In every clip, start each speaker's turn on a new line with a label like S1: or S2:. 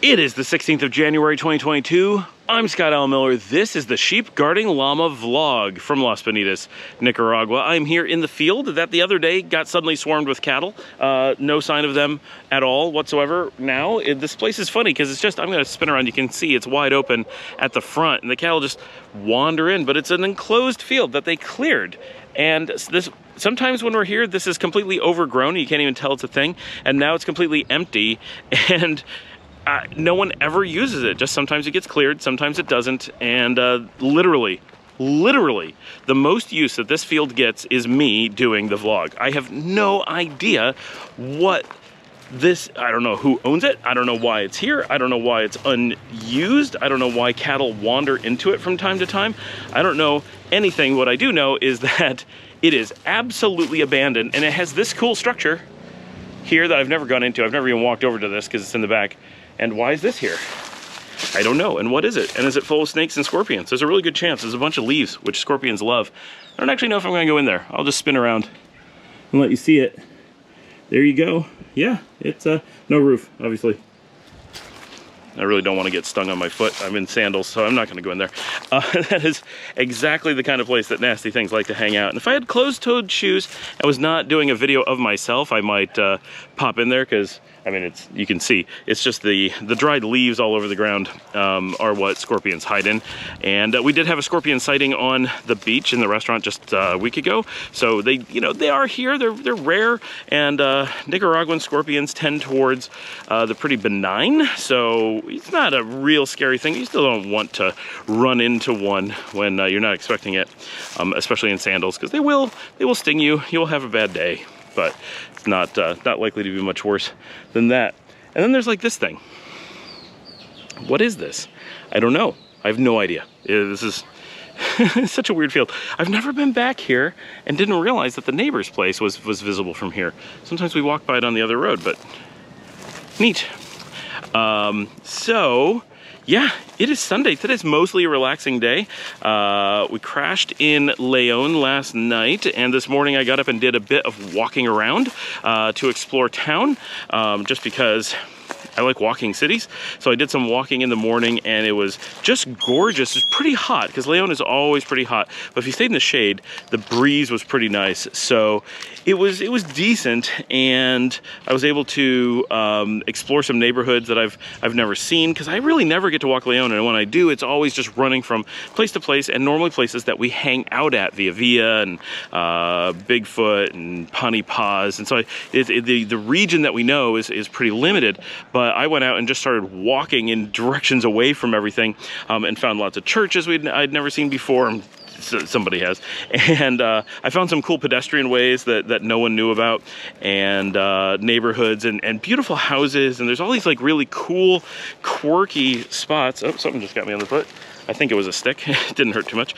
S1: It is the 16th of January 2022. I'm Scott L. Miller. This is the Sheep Guarding Llama vlog from Las Peñitas, Nicaragua. I'm here in the field that the other day got suddenly swarmed with cattle. No sign of them at all whatsoever now. This place is funny because it's just, I'm going to spin around. You can see it's wide open at the front and the cattle just wander in, but it's an enclosed field that they cleared. And this, sometimes when we're here, this is completely overgrown. You can't even tell it's a thing. And now it's completely empty. And no one ever uses it. Just sometimes it gets cleared, sometimes it doesn't. And literally, the most use that this field gets is me doing the vlog. I have no idea what this, I don't know who owns it. I don't know why it's here. I don't know why it's unused. I don't know why cattle wander into it from time to time. I don't know anything. What I do know is that it is absolutely abandoned, and it has this cool structure here that I've never gone into. I've never even walked over to this because it's in the back. And why is this here? I don't know. And what is it? And is it full of snakes and scorpions? There's a really good chance. There's a bunch of leaves, which scorpions love. I don't actually know if I'm going to go in there. I'll just spin around and let you see it. There you go. Yeah, it's no roof, obviously. I really don't want to get stung on my foot. I'm in sandals, so I'm not going to go in there. That is exactly the kind of place that nasty things like to hang out. And if I had closed-toed shoes and was not doing a video of myself, I might pop in there because, I mean, it's, you can see, it's just the dried leaves all over the ground are what scorpions hide in. And we did have a scorpion sighting on the beach in the restaurant just a week ago. So they, you know, they are here. They're rare, and Nicaraguan scorpions tend towards the pretty benign. So it's not a real scary thing. You still don't want to run into one when you're not expecting it, especially in sandals, because they will sting you. You'll have a bad day, but it's not likely to be much worse than that. And then there's like this thing. What is this? I don't know. I have no idea. This is such a weird field. I've never been back here and didn't realize that the neighbor's place was visible from here. Sometimes we walk by it on the other road, but neat. So yeah, it is Sunday. Today's mostly a relaxing day. We crashed in Leon last night, and this morning I got up and did a bit of walking around to explore town, just because I like walking cities. So I did some walking in the morning, and it was just gorgeous. It's pretty hot because Leon is always pretty hot, but if you stayed in the shade, the breeze was pretty nice. So it was decent, and I was able to explore some neighborhoods that I've never seen, because I really never get to walk Leon, and when I do, it's always just running from place to place, and normally places that we hang out at, Via Via and Bigfoot and Pawnee Paws. And so the region that we know is pretty limited. But I went out and just started walking in directions away from everything, and found lots of churches I'd never seen before. Somebody has. And I found some cool pedestrian ways that no one knew about, and neighborhoods and beautiful houses. And there's all these like really cool, quirky spots. Oh, something just got me on the foot. I think it was a stick. It didn't hurt too much.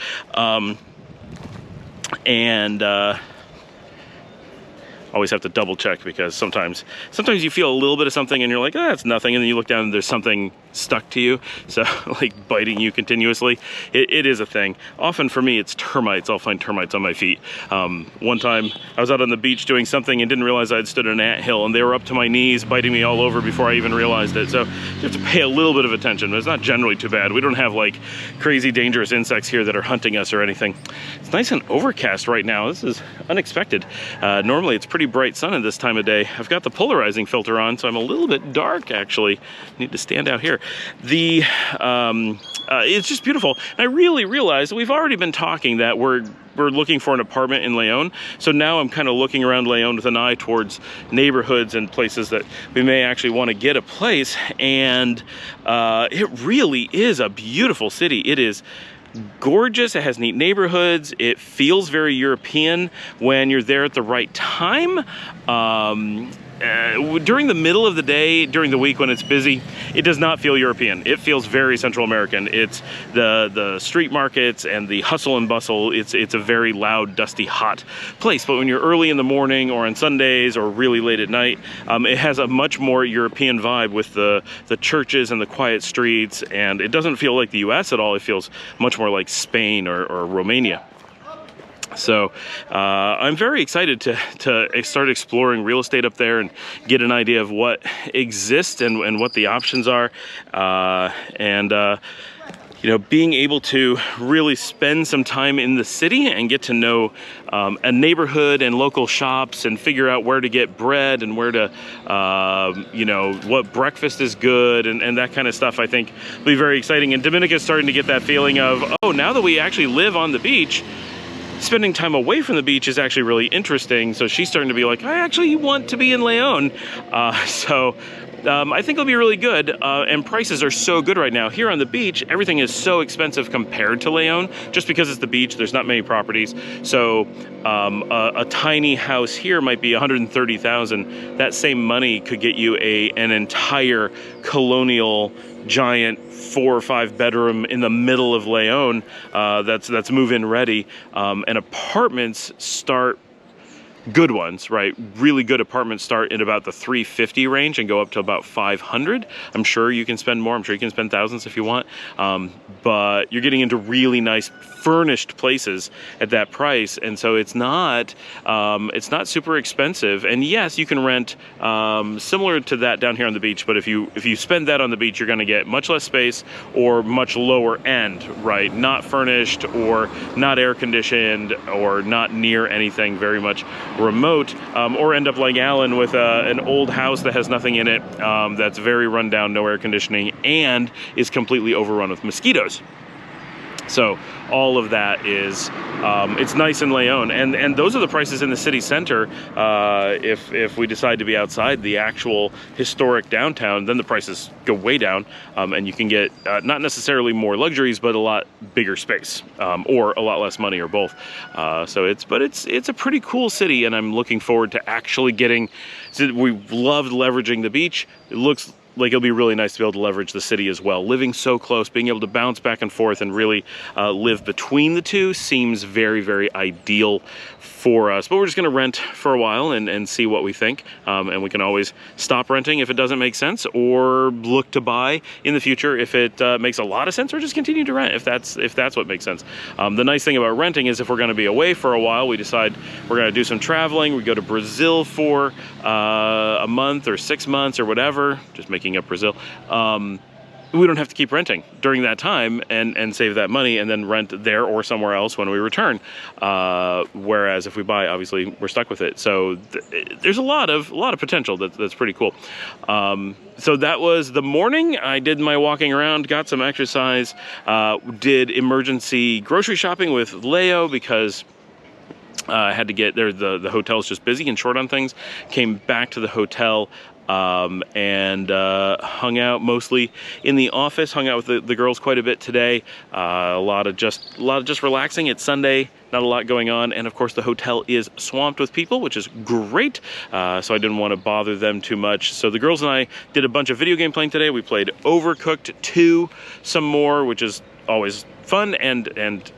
S1: Always have to double check, because sometimes you feel a little bit of something and you're like, oh, that's nothing, and then you look down and there's something stuck to you, so like biting you continuously. It is a thing. Often for me it's termites. I'll find termites on my feet. One time I was out on the beach doing something and didn't realize I'd stood on an anthill, and they were up to my knees biting me all over before I even realized it. So you have to pay a little bit of attention, but it's not generally too bad. We don't have like crazy dangerous insects here that are hunting us or anything. It's nice and overcast right now. This is unexpected. Normally it's pretty bright sun at this time of day. I've got the polarizing filter on, so I'm a little bit dark actually. Need to stand out here. It's just beautiful. And I really realized that we've already been talking that we're looking for an apartment in Leon. So now I'm kind of looking around Leon with an eye towards neighborhoods and places that we may actually want to get a place. And it really is a beautiful city. It is gorgeous. It has neat neighborhoods. It feels very European when you're there at the right time. During the middle of the day, during the week when it's busy, it does not feel European. It feels very Central American. It's the street markets and the hustle and bustle. It's a very loud, dusty, hot place. But when you're early in the morning or on Sundays or really late at night, it has a much more European vibe with the churches and the quiet streets, and it doesn't feel like the US at all. It feels much more like Spain or Romania. So I'm very excited to start exploring real estate up there and get an idea of what exists and what the options are. You know, being able to really spend some time in the city and get to know a neighborhood and local shops and figure out where to get bread and where to, you know, what breakfast is good and that kind of stuff, I think will be very exciting. And Dominica's starting to get that feeling of, oh, now that we actually live on the beach, spending time away from the beach is actually really interesting. So she's starting to be like, I actually want to be in Leon. I think it'll be really good, and prices are so good right now. Here on the beach, everything is so expensive compared to Leon, just because it's the beach, there's not many properties. So a tiny house here might be $130,000. That same money could get you an entire colonial giant 4 or 5 bedroom in the middle of Leon that's move-in ready, and apartments start, good ones, right? Really good apartments start in about the $350 range and go up to about $500. I'm sure you can spend more. I'm sure you can spend thousands if you want. But you're getting into really nice furnished places at that price. And so it's not super expensive. And yes, you can rent similar to that down here on the beach. But if you spend that on the beach, you're going to get much less space or much lower end, right? Not furnished or not air conditioned or not near anything, very much remote, or end up like Alan with an old house that has nothing in it, that's very run down, no air conditioning, and is completely overrun with mosquitoes. So all of that is, it's nice in Leon, and those are the prices in the city center. If we decide to be outside the actual historic downtown, then the prices go way down, and you can get not necessarily more luxuries, but a lot bigger space, or a lot less money, or both. So it's a pretty cool city, and I'm looking forward to actually getting. So we loved leveraging the beach. It looks like it'll be really nice to be able to leverage the city as well. Living so close, being able to bounce back and forth and really live between the two seems very, very ideal for us. But we're just gonna rent for a while and see what we think. And we can always stop renting if it doesn't make sense, or look to buy in the future if it makes a lot of sense, or just continue to rent if that's what makes sense. The nice thing about renting is if we're gonna be away for a while, we decide we're gonna do some traveling, we go to Brazil for a month or 6 months or whatever, just making up Brazil, we don't have to keep renting during that time and save that money and then rent there or somewhere else when we return. Whereas if we buy, obviously we're stuck with it. So there's a lot of potential that's pretty cool. So that was the morning. I did my walking around, got some exercise, did emergency grocery shopping with Leo because I had to get there. The hotel's just busy and short on things. Came back to the hotel, and hung out mostly in the office, hung out with the girls quite a bit today. A lot of just relaxing. It's Sunday, not a lot going on, and of course the hotel is swamped with people, which is great. So I didn't want to bother them too much. So the girls and I did a bunch of video game playing today. We played Overcooked 2 some more, which is always fun and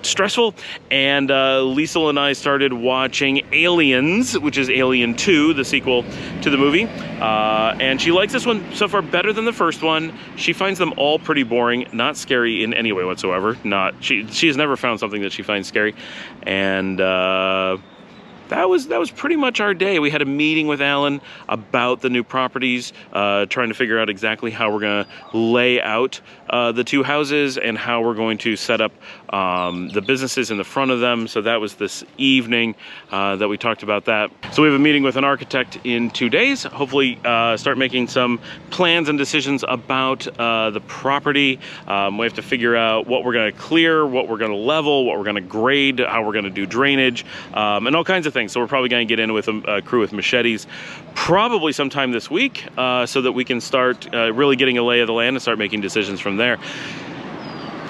S1: stressful, and Liesl and I started watching Aliens, which is Alien 2, the sequel to the movie, and she likes this one so far better than the first one. She finds them all pretty boring, not scary in any way whatsoever. She has never found something that she finds scary, and that was pretty much our day. We had a meeting with Alan about the new properties, trying to figure out exactly how we're gonna lay out the 2 houses and how we're going to set up the businesses in the front of them. So that was this evening that we talked about that. So we have a meeting with an architect in 2 days. Hopefully start making some plans and decisions about the property. We have to figure out what we're gonna clear, what we're gonna level, what we're gonna grade, how we're gonna do drainage, and all kinds of things. So we're probably gonna get in with a crew with machetes probably sometime this week, so that we can start really getting a lay of the land and start making decisions from there.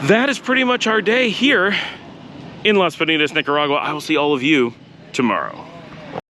S1: That is pretty much our day here in Las Peñitas, Nicaragua. I will see all of you tomorrow.